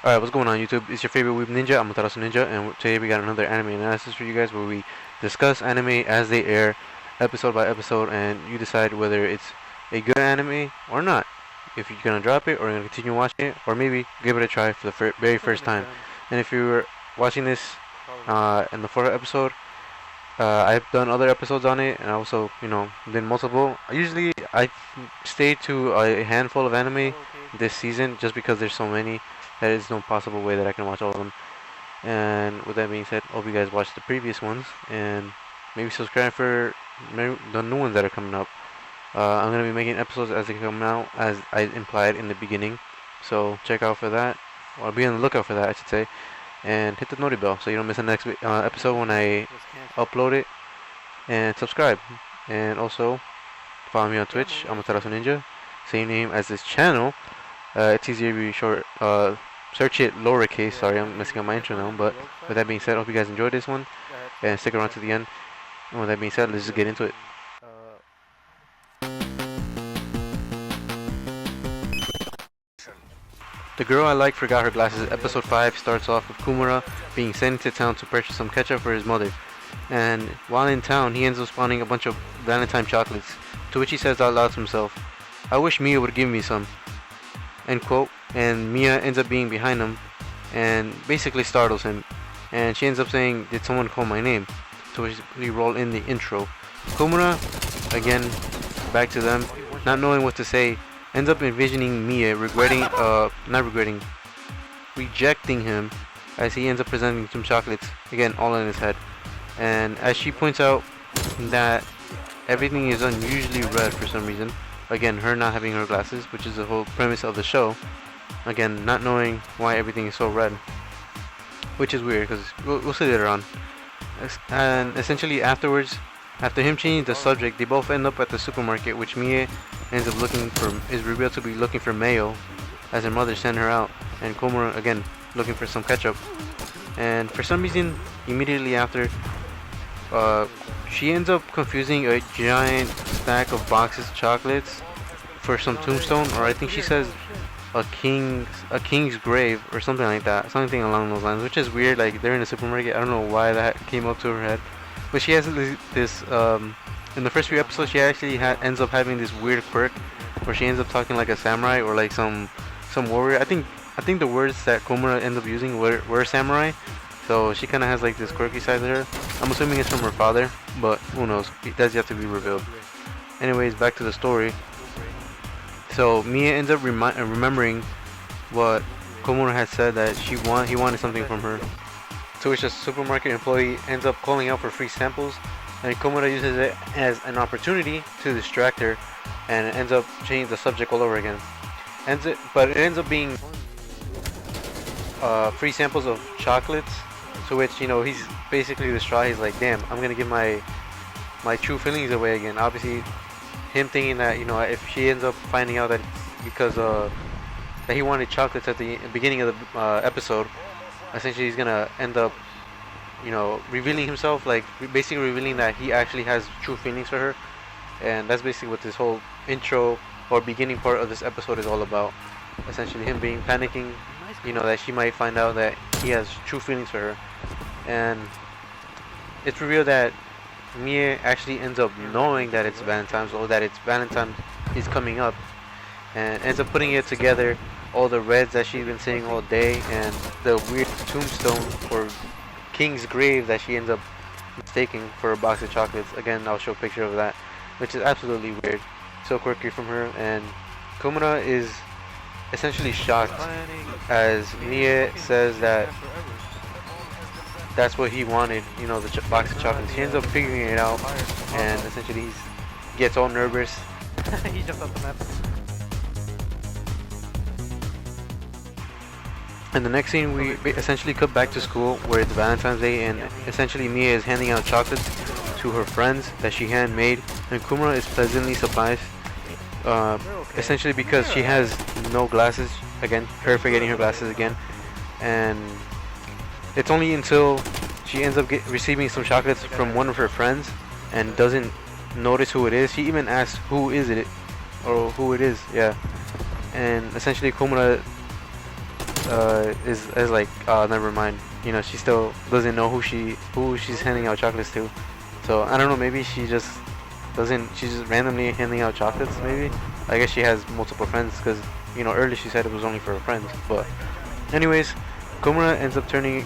Alright, what's going on YouTube? It's your favorite weeb ninja, AmaterasuNinja, and today we got another anime analysis for you guys where we discuss anime as they air, episode by episode, and you decide whether it's a good anime or not. If you're gonna drop it or you're gonna continue watching it, or maybe give it a try for the very first time. And if you're watching this in the fourth episode, I've done other episodes on it, and I also, did multiple. Usually, I stay to a handful of anime this season just because there's so many. There is no possible way that I can watch all of them. And with that being said, hope you guys watched the previous ones and maybe subscribe for the new ones that are coming up. I'm gonna be making episodes as they come out, as I implied in the beginning. So check out for that, or be on the lookout for that, I should say. And hit the noti bell so you don't miss the next episode when I upload it. And subscribe. And also follow me on Twitch. I'm AmaterasuNinja, same name as this channel. It's easier to be short. Search it lowercase. Sorry, I'm messing up my intro now. But with that being said, I hope you guys enjoyed this one and stick around to the end. And with that being said, let's just get into it. The Girl I Like Forgot Her Glasses. Episode 5 starts off with Komura being sent into town to purchase some ketchup for his mother. And while in town, he ends up spawning a bunch of valentine chocolates, to which he says out loud to himself, "I wish Mia would give me some." End quote. And Mia ends up being behind him and basically startles him. And she ends up saying, "Did someone call my name?" To which we roll in the intro. Komura, again, back to them, not knowing what to say, ends up envisioning Mia rejecting him as he ends up presenting some chocolates, again, all in his head. And as she points out that everything is unusually red for some reason, again, her not having her glasses, which is the whole premise of the show, again, not knowing why everything is so red, which is weird, because we'll see later on. And essentially afterwards, after him changing the subject, they both end up at the supermarket, which Mia ends up is revealed to be looking for mayo, as her mother sent her out, and Komura, again, looking for some ketchup. And for some reason, immediately after, she ends up confusing a giant stack of boxes of chocolates for some tombstone, or I think she says a king's grave or something like that, something along those lines, which is weird. Like, they're in a supermarket. I don't know why that came up to her head, but she has this in the first few episodes she actually ends up having this weird quirk where she ends up talking like a samurai or like some warrior. I think the words that Komura ends up using were samurai. So she kind of has like this quirky side to her. I'm assuming it's from her father, but who knows? It does have to be revealed. Anyways, back to the story. So Mia ends up remembering what Komura had said, that he wanted something from her. To which a supermarket employee ends up calling out for free samples, and Komura uses it as an opportunity to distract her, and ends up changing the subject all over again. But it ends up being free samples of chocolates. To which, he's basically distraught. He's like, "Damn, I'm gonna give my true feelings away again." Obviously, him thinking that, if she ends up finding out that because that he wanted chocolates at the beginning of the episode, essentially he's gonna end up, revealing himself, like basically revealing that he actually has true feelings for her. And that's basically what this whole intro or beginning part of this episode is all about. Essentially, him panicking, that she might find out that he has true feelings for her. And it's revealed that Mia actually ends up knowing that it's Valentine's, or that it's Valentine is coming up, and ends up putting it together, all the reds that she's been saying all day, and the weird tombstone or king's grave that she ends up mistaking for a box of chocolates. Again, I'll show a picture of that, which is absolutely weird, so quirky from her. And Komura is essentially shocked as Mia says that that's what he wanted, the box of chocolates. He ends up figuring it out, and essentially he gets all nervous. He jumped off the map. And the next scene, we essentially cut back to school where it's Valentine's Day, and essentially Mia is handing out chocolates to her friends that she handmade, and Komura is pleasantly surprised, essentially because she has no glasses. Again, her forgetting her glasses again. And it's only until she ends up receiving some chocolates from one of her friends and doesn't notice who it is. She even asks who it is, yeah. And essentially Komura is like, never mind. You know, she still doesn't know who she's handing out chocolates to. So I don't know, maybe she's just randomly handing out chocolates. Maybe I guess she has multiple friends, because you know, earlier she said it was only for her friends. But anyways, Komura ends up turning.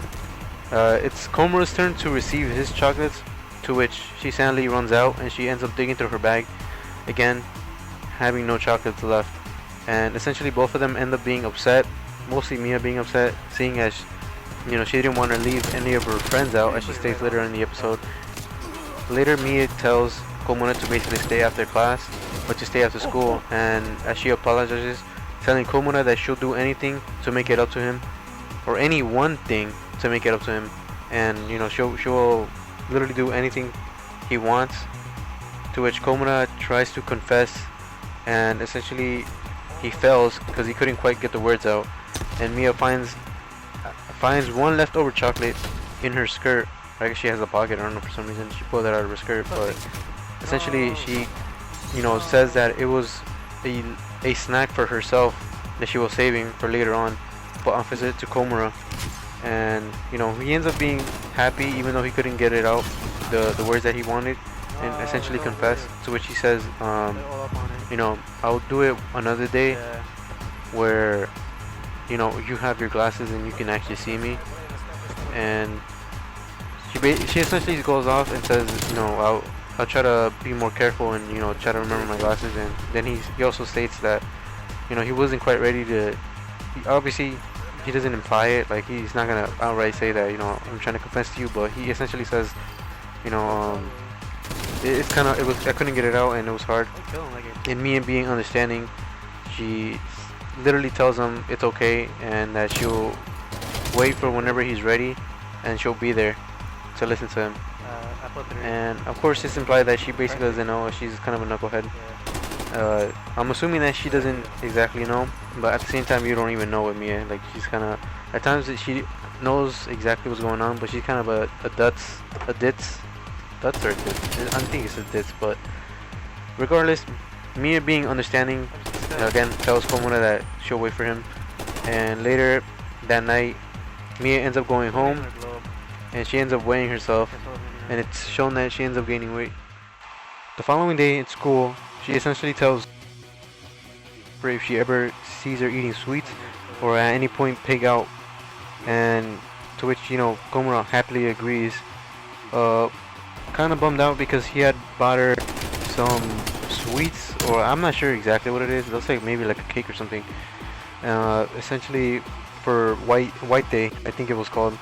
It's Komura's turn to receive his chocolates, to which she sadly runs out, and she ends up digging through her bag again, having no chocolates left. And essentially both of them end up being upset, mostly Mia being upset, seeing as you know, she didn't want to leave any of her friends out, as she states later in the episode. Later, Mia tells Komura to basically stay after class, or to stay after school, and as she apologizes, telling Komura that she'll do anything to make it up to him, or any one thing to make it up to him, and you know, she'll literally do anything he wants. To which Komura tries to confess, and essentially he fails because he couldn't quite get the words out, and Mia finds one leftover chocolate in her skirt. I guess she has a pocket, I don't know, for some reason she pulled it out of her skirt, but essentially she, you know, says that it was a snack for herself that she was saving for later on, but offers it to Komura. And you know, he ends up being happy even though he couldn't get it out, the words that he wanted, and essentially confess, to which he says, you know, I'll do it another day where, you know, you have your glasses and you can actually see me. And she essentially goes off and says, you know, I'll try to be more careful and, you know, try to remember my glasses. And then he also states that, you know, he wasn't quite ready to, obviously he doesn't imply it, like he's not gonna outright say that, you know, I'm trying to confess to you, but he essentially says, you know, I couldn't get it out and it was hard. And Mia being understanding, she literally tells him it's okay and that she'll wait for whenever he's ready and she'll be there to listen to him. And of course it's implied that she basically doesn't know, she's kind of a knucklehead. I'm assuming that she doesn't exactly know, but at the same time you don't even know with Mia. Like, she's kind of, at times that she knows exactly what's going on, but she's kind of a ditz or a ditz. I think it's a ditz, but regardless, Mia being understanding, again tells Komura that she'll wait for him. And later that night, Mia ends up going home and she ends up weighing herself, and it's shown that she ends up gaining weight. The following day at school, she essentially tells her if she ever sees her eating sweets or at any point pig out, and to which, you know, Komura happily agrees. Kind of bummed out because he had bought her some sweets, or I'm not sure exactly what it is. It looks like maybe like a cake or something. Essentially for White Day, I think it was called.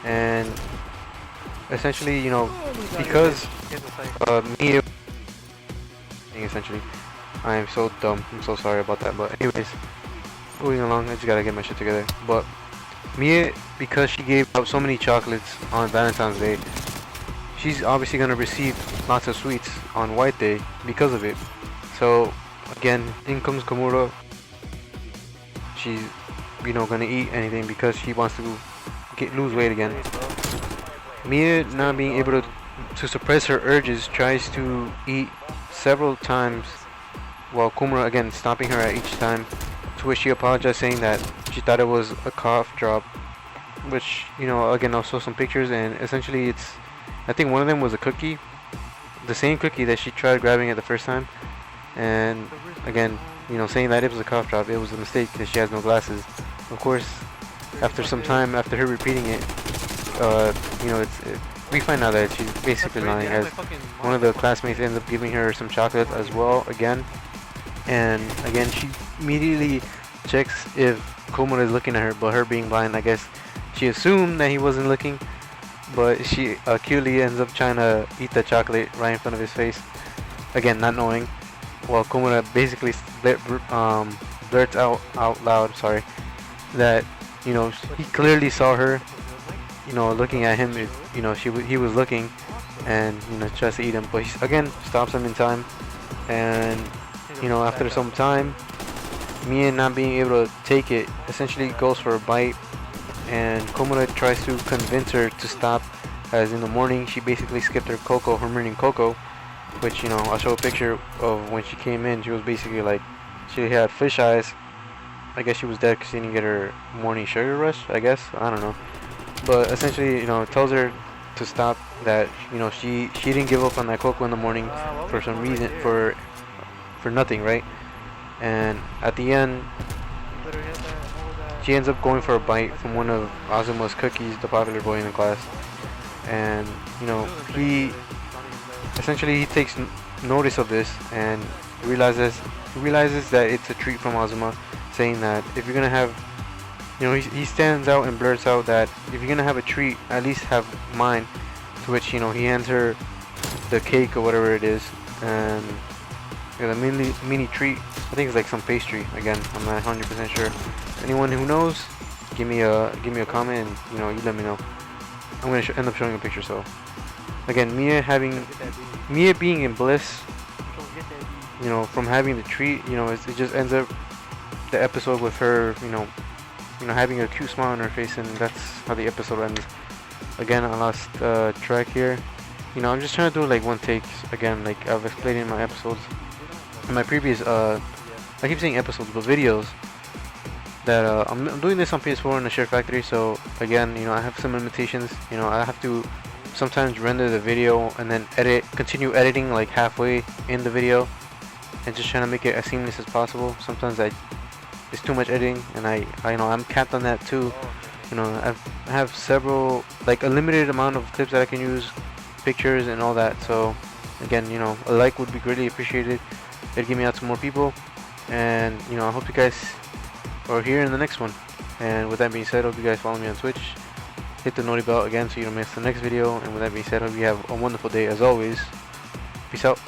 And essentially, you know, because Mia, essentially, I am so dumb. I'm so sorry about that. But anyways, moving along, I just gotta get my shit together. But Mia, because she gave out so many chocolates on Valentine's Day, she's obviously gonna receive lots of sweets on White Day because of it. So again, in comes Komura. She's, you know, gonna eat anything because she wants to lose weight again. Mia, not being able to suppress her urges, tries to eat several times, while Komura again stopping her at each time, to which she apologized, saying that she thought it was a cough drop, which, you know, again I'll show some pictures, and essentially it's, I think one of them was a cookie, the same cookie that she tried grabbing at the first time, and again, you know, saying that it was a cough drop, it was a mistake because she has no glasses. Of course, after some time, after her repeating it, you know, we find out that she's basically lying, as one of the classmates ends up giving her some chocolate as well again. And again, she immediately checks if Komura is looking at her, but her being blind, I guess she assumed that he wasn't looking, but she acutely ends up trying to eat the chocolate right in front of his face, again not knowing, while Komura basically blurts out loud, sorry, that, you know, he clearly saw her, you know, looking at him, you know, he was looking, and, you know, tries to eat him, but he again stops him in time. And, you know, after some time, Mia, not being able to take it, essentially goes for a bite, and Komura tries to convince her to stop, as in the morning she basically skipped her morning cocoa, which, you know, I'll show a picture of when she came in. She was basically like, she had fish eyes, I guess she was dead because she didn't get her morning sugar rush, I guess. I don't know. But essentially, it tells her to stop, that, she didn't give up on that cocoa in the morning for some reason, for nothing, right? And at the end, she ends up going for a bite from one of Azuma's cookies, the popular boy in the class. And, he takes notice of this and realizes that it's a treat from Azuma, saying that if you're gonna have, he stands out and blurts out that if you're gonna have a treat, at least have mine. To which, he hands her the cake or whatever it is, and the mini treat. I think it's like some pastry. Again, I'm not 100% sure. Anyone who knows, give me a comment, and you let me know. I'm gonna end up showing a picture. So again, Mia being in bliss, from having the treat, it just ends up the episode with her, having a cute smile on her face, and that's how the episode ends. Again, I lost track here. I'm just trying to do like one take. Again, like I've explained in my episodes, in my previous I keep saying episodes, but videos, that I'm doing this on PS4 in the Share Factory. So again, I have some limitations. I have to sometimes render the video and then continue editing like halfway in the video, and just trying to make it as seamless as possible. Sometimes it's too much editing, and I'm capped on that too. I have several, like a limited amount of clips that I can use, pictures and all that. So again, a like would be greatly appreciated. It'd get me out to more people, and I hope you guys are here in the next one. And with that being said, I hope you guys follow me on Twitch. Hit the noti bell again so you don't miss the next video. And with that being said, I hope you have a wonderful day as always. Peace out.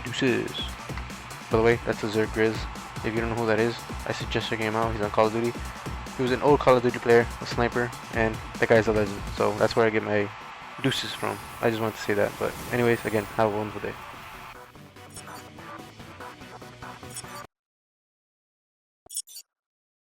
Deuces. By the way, that's a Zerg Grizz. If you don't know who that is, I suggest checking him out. He's on Call of Duty. He was an old Call of Duty player, a sniper, and that guy's a legend. So that's where I get my deuces from. I just wanted to say that. But anyways, again, have a wonderful day.